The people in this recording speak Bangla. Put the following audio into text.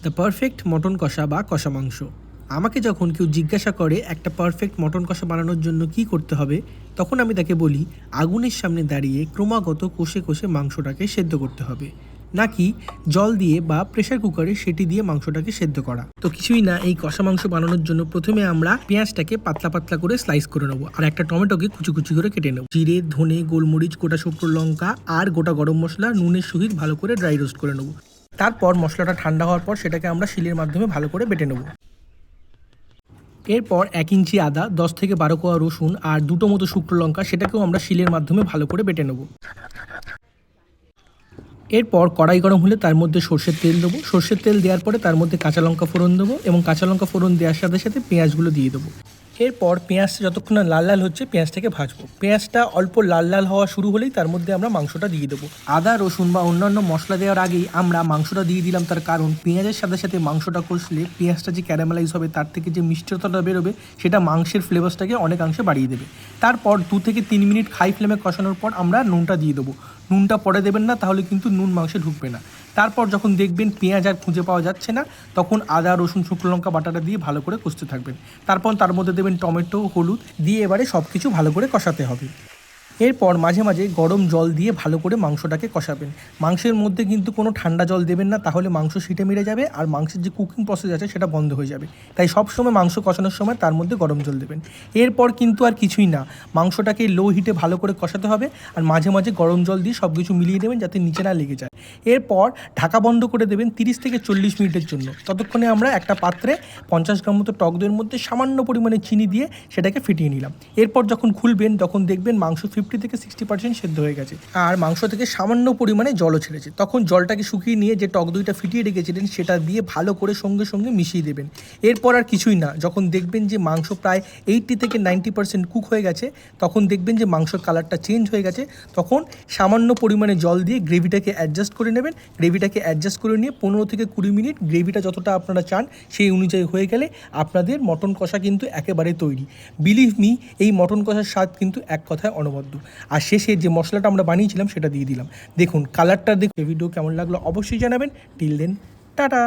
দ্য পারফেক্ট মটন কষা বা কষা মাংস। আমাকে যখন কেউ জিজ্ঞাসা করে একটা পারফেক্ট মটন কষা বানানোর জন্য কি করতে হবে, তখন আমি তাকে বলি আগুনের সামনে দাঁড়িয়ে ক্রমাগত কষে কষে মাংসটাকে সেদ্ধ করতে হবে, নাকি জল দিয়ে বা প্রেসার কুকারে সেটি দিয়ে মাংসটাকে সেদ্ধ করা। তো কিছুই না, এই কষা মাংস বানানোর জন্য প্রথমে আমরা পেঁয়াজটাকে পাতলা পাতলা করে স্লাইস করে নেবো, আর একটা টমেটোকে কুচি কুচি করে কেটে নেবো। জিরে, ধনে, গোলমরিচ, গোটা শুকনো লঙ্কা আর গোটা গরম মশলা নুনের সহিত ভালো করে ড্রাই রোস্ট করে নেবো। তারপর মশলাটা ঠান্ডা হওয়ার পর সেটাকে আমরা শিলের মাধ্যমে ভালো করে বেটে নেব। এরপর 1 ইঞ্চি আদা, 10 থেকে 12 কোয়া রসুন আর দুটো মতো শুকনো লঙ্কা, সেটাকেও আমরা শিলের মাধ্যমে ভালো করে বেটে নেব। এরপর কড়াই গরম হলে তার মধ্যে সর্ষের তেল দেবো। সর্ষের তেল দেওয়ার পরে তার মধ্যে কাঁচা লঙ্কা ফোড়ন দেবো এবং কাঁচা লঙ্কা ফোড়ন দেওয়ার সাথে সাথে পেঁয়াজগুলো দিয়ে দেবো। এরপর পেঁয়াজটা যতক্ষণ না লাল লাল হচ্ছে পেঁয়াজটাকে ভাজবো। পেঁয়াজটা অল্প লাল লাল হওয়া শুরু হলেই তার মধ্যে আমরা মাংসটা দিয়ে দেবো। আদা, রসুন বা অন্যান্য মশলা দেওয়ার আগেই আমরা মাংসটা দিয়ে দিলাম, তার কারণ পেঁয়াজের সাথে সাথে মাংসটা কষলে পেঁয়াজটা যে ক্যারামেলাইজ হবে তার থেকে যে মিষ্টতাটা বেরোবে সেটা মাংসের ফ্লেভারসটাকে অনেকাংশে বাড়িয়ে দেবে। তারপর 2 থেকে 3 মিনিট হাই ফ্লেমে কষানোর পর আমরা নুনটা দিয়ে দেবো। নুনটা পরে দেবেন না, তাহলে কিন্তু নুন মাংসে ঢুকবে না। তারপর যখন দেখবেন পেঁয়াজ আর খুঁজে পাওয়া যাচ্ছে না, তখন আদা, রসুন, শুকনো লঙ্কা বাটাটা দিয়ে ভালো করে কষতে থাকবেন। তারপর তার মধ্যে দেবেন টমেটো, হলুদ দিয়ে এবারে সব কিছু ভালো করে কষাতে হবে। এরপর মাঝে মাঝে গরম জল দিয়ে ভালো করে মাংসটাকে কষাবেন। মাংসের মধ্যে কিন্তু কোনো ঠান্ডা জল দেবেন না, তাহলে মাংস সিটে মেরে যাবে আর মাংসের যে কুকিং প্রসেস আছে সেটা বন্ধ হয়ে যাবে। তাই সবসময় মাংস কষানোর সময় তার মধ্যে গরম জল দেবেন। এরপর কিন্তু আর কিছুই না, মাংসটাকে লো হিটে ভালো করে কষাতে হবে আর মাঝে মাঝে গরম জল দিয়ে সব কিছু মিলিয়ে দেবেন যাতে নিচে না লেগে যায়। এরপর ঢাকা বন্ধ করে দেবেন 30 থেকে 40 মিনিটের জন্য। ততক্ষণে আমরা একটা পাত্রে 50 গ্রাম মতো টক দইয়ের মধ্যে সামান্য পরিমাণে চিনি দিয়ে সেটাকে ফিটিয়ে নিলাম। এরপর যখন খুলবেন তখন দেখবেন মাংস 50 থেকে 60% সেদ্ধ হয়ে গেছে আর মাংস থেকে সামান্য পরিমাণে জলও ছেড়েছে। তখন জলটাকে শুকিয়ে নিয়ে যে টক দইটা ফিটিয়ে রেখেছিলেন সেটা দিয়ে ভালো করে সঙ্গে সঙ্গে মিশিয়ে দেবেন। এরপর আর কিছুই না, যখন দেখবেন যে মাংস প্রায় 80 থেকে 90% কুক হয়ে গেছে, তখন দেখবেন যে মাংসর কালারটা চেঞ্জ হয়ে গেছে, তখন সামান্য পরিমাণে জল দিয়ে গ্রেভিটাকে অ্যাডজাস্ট করে নেবেন। গ্রেভিটাকে অ্যাডজাস্ট করে নিয়ে 15 থেকে 20 মিনিট গ্রেভিটা যতটা আপনারা চান সেই অনুযায়ী হয়ে গেলে আপনাদের মটন কষা কিন্তু একেবারে তৈরি। বিলিভ মি, এই মটন কষার স্বাদ কিন্তু এক কথায় অনবদ্য। আর শেষে যে মশলাটা আমরা বানিয়েছিলাম সেটা দিয়ে দিলাম। দেখুন কালারটা, দেখুন। ভিডিও কেমন লাগলো অবশ্যই জানাবেন। Till then, tata.